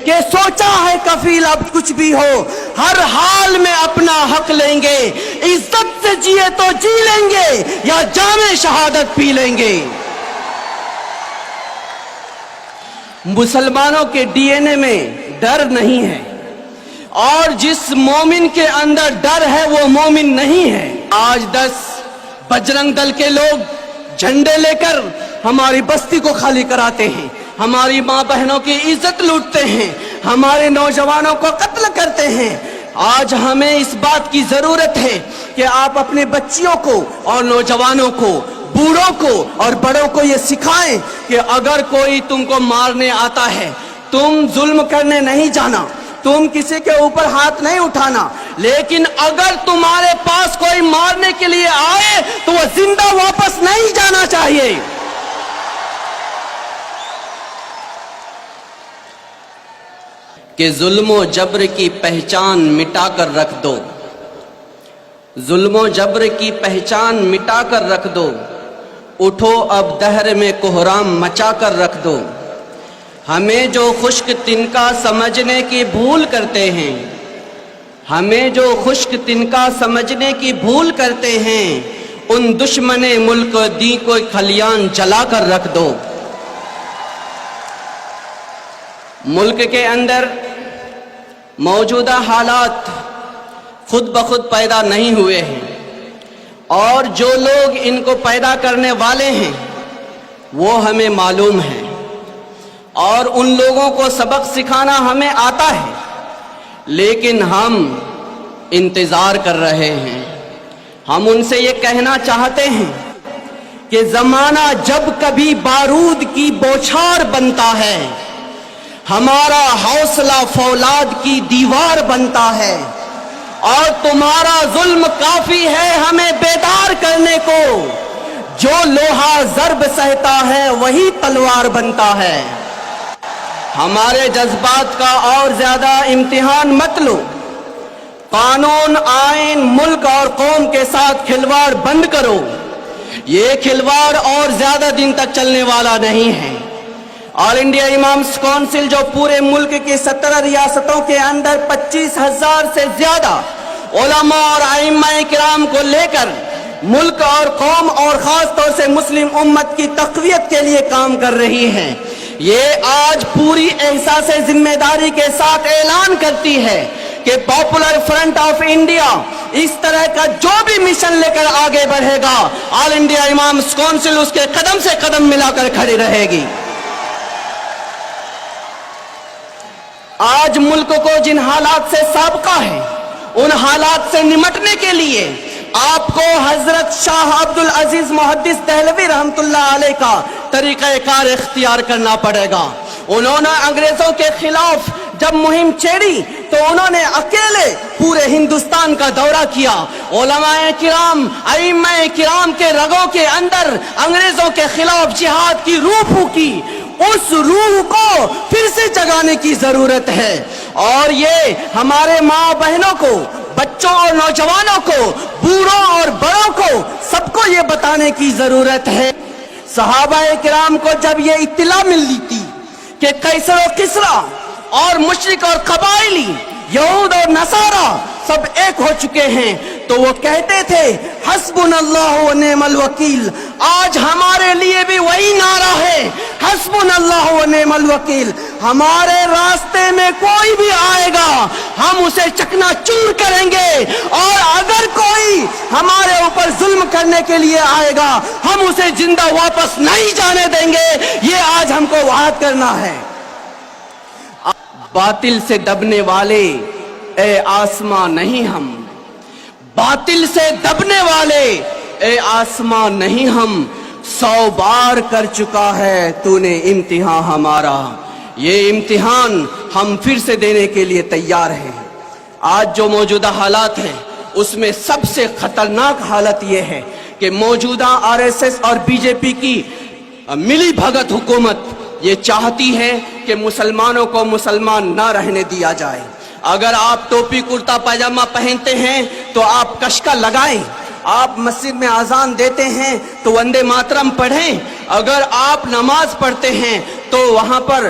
کہ سوچا ہے کفیل اب کچھ بھی ہو، ہر حال میں اپنا حق لیں گے، عزت سے جیے تو جی لیں گے یا جام شہادت پی لیں گے۔ مسلمانوں کے ڈی این اے میں ڈر نہیں ہے، اور جس مومن کے اندر ڈر ہے وہ مومن نہیں ہے۔ آج 10 بجرنگ دل کے لوگ جھنڈے لے کر ہماری بستی کو خالی کراتے ہیں، ہماری ماں بہنوں کی عزت لوٹتے ہیں، ہمارے نوجوانوں کو قتل کرتے ہیں۔ آج ہمیں اس بات کی ضرورت ہے کہ آپ اپنے بچیوں کو اور نوجوانوں کو، بوڑھوں کو اور بڑوں کو یہ سکھائیں کہ اگر کوئی تم کو مارنے آتا ہے، تم ظلم کرنے نہیں جانا، تم کسی کے اوپر ہاتھ نہیں اٹھانا، لیکن اگر تمہارے پاس کوئی مارنے کے لیے آئے تو وہ زندہ واپس نہیں جانا چاہیے۔ کہ ظلم و جبر کی پہچان مٹا کر رکھ دو، ظلم و جبر کی پہچان مٹا کر رکھ دو، اٹھو اب دہر میں کوہرام مچا کر رکھ دو۔ ہمیں جو خشک تنکا سمجھنے کی بھول کرتے ہیں، ہمیں جو خشک تنکا سمجھنے کی بھول کرتے ہیں، ان دشمن ملک دی کو کھلیان جلا کر رکھ دو۔ ملک کے اندر موجودہ حالات خود بخود پیدا نہیں ہوئے ہیں، اور جو لوگ ان کو پیدا کرنے والے ہیں وہ ہمیں معلوم ہے، اور ان لوگوں کو سبق سکھانا ہمیں آتا ہے، لیکن ہم انتظار کر رہے ہیں۔ ہم ان سے یہ کہنا چاہتے ہیں کہ زمانہ جب کبھی بارود کی بوچھار بنتا ہے، ہمارا حوصلہ فولاد کی دیوار بنتا ہے، اور تمہارا ظلم کافی ہے ہمیں بیدار کرنے کو۔ جو لوہا ضرب سہتا ہے وہی تلوار بنتا ہے۔ ہمارے جذبات کا اور زیادہ امتحان مت لو، قانون، آئین، ملک اور قوم کے ساتھ کھلواڑ بند کرو۔ یہ کھلواڑ اور زیادہ دن تک چلنے والا نہیں ہے۔ آل انڈیا امامز کونسل جو پورے ملک کی 17 ریاستوں کے اندر 25,000 سے زیادہ علماء اور ائمہ کرام کو لے کر ملک اور قوم اور خاص طور سے مسلم امت کی تقویت کے لیے کام کر رہی ہے، یہ آج پوری احساس ذمہ داری کے ساتھ اعلان کرتی ہے کہ پاپولر فرنٹ آف انڈیا اس طرح کا جو بھی مشن لے کر آگے بڑھے گا، آل انڈیا امامز کونسل اس کے قدم سے قدم ملا کر کھڑی رہے گی۔ آج ملک کو جن حالات سے سابقہ ہے، ان حالات سے نمٹنے کے لیے آپ کو حضرت شاہ عبدالعزیز محدث دہلوی رحمت اللہ علیہ کا طریقہ کار اختیار کرنا پڑے گا۔ انہوں نے انگریزوں کے خلاف جب مہم چھیڑی تو انہوں نے اکیلے پورے ہندوستان کا دورہ کیا، علماء کرام، ائمہ کرام کے رگوں کے اندر انگریزوں کے خلاف جہاد کی روح پھونکی۔ اس روح کو پھر سے جگانے کی ضرورت ہے، اور یہ ہمارے ماں بہنوں کو، بچوں اور نوجوانوں کو، بوڑھوں اور بڑوں کو سب کو یہ بتانے کی ضرورت ہے۔ صحابہ کرام کو جب یہ اطلاع ملی تھی کہ قیصر و کسریٰ اور مشرک اور قبائلی، یہود اور نصارہ سب ایک ہو چکے ہیں، تو وہ کہتے تھے حسبنا اللہ و نعم الوکیل۔ آج ہمارے لیے بھی وہی نعرہ ہے، حسبنا اللہ و نعم الوکیل۔ ہمارے راستے میں کوئی بھی آئے گا ہم اسے چکنا چور کریں گے، اور اگر کوئی ہمارے اوپر ظلم کرنے کے لیے آئے گا ہم اسے زندہ واپس نہیں جانے دیں گے۔ یہ آج ہم کو وعد کرنا ہے۔ باطل سے دبنے والے اے آسماں نہیں ہم، باطل سے دبنے والے اے آسماں نہیں ہم، 100 بار کر چکا ہے تو نے امتحان ہمارا، یہ امتحان ہم پھر سے دینے کے لیے تیار ہیں۔ آج جو موجودہ حالات ہیں اس میں سب سے خطرناک حالت یہ ہے کہ موجودہ RSS اور BJP کی ملی بھگت حکومت یہ چاہتی ہے کہ مسلمانوں کو مسلمان نہ رہنے دیا جائے۔ اگر آپ ٹوپی کرتا پاجامہ پہنتے ہیں تو آپ کشکا لگائیں، آپ مسجد میں اذان دیتے ہیں تو وندے ماترم پڑھیں، اگر آپ نماز پڑھتے ہیں تو وہاں پر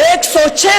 106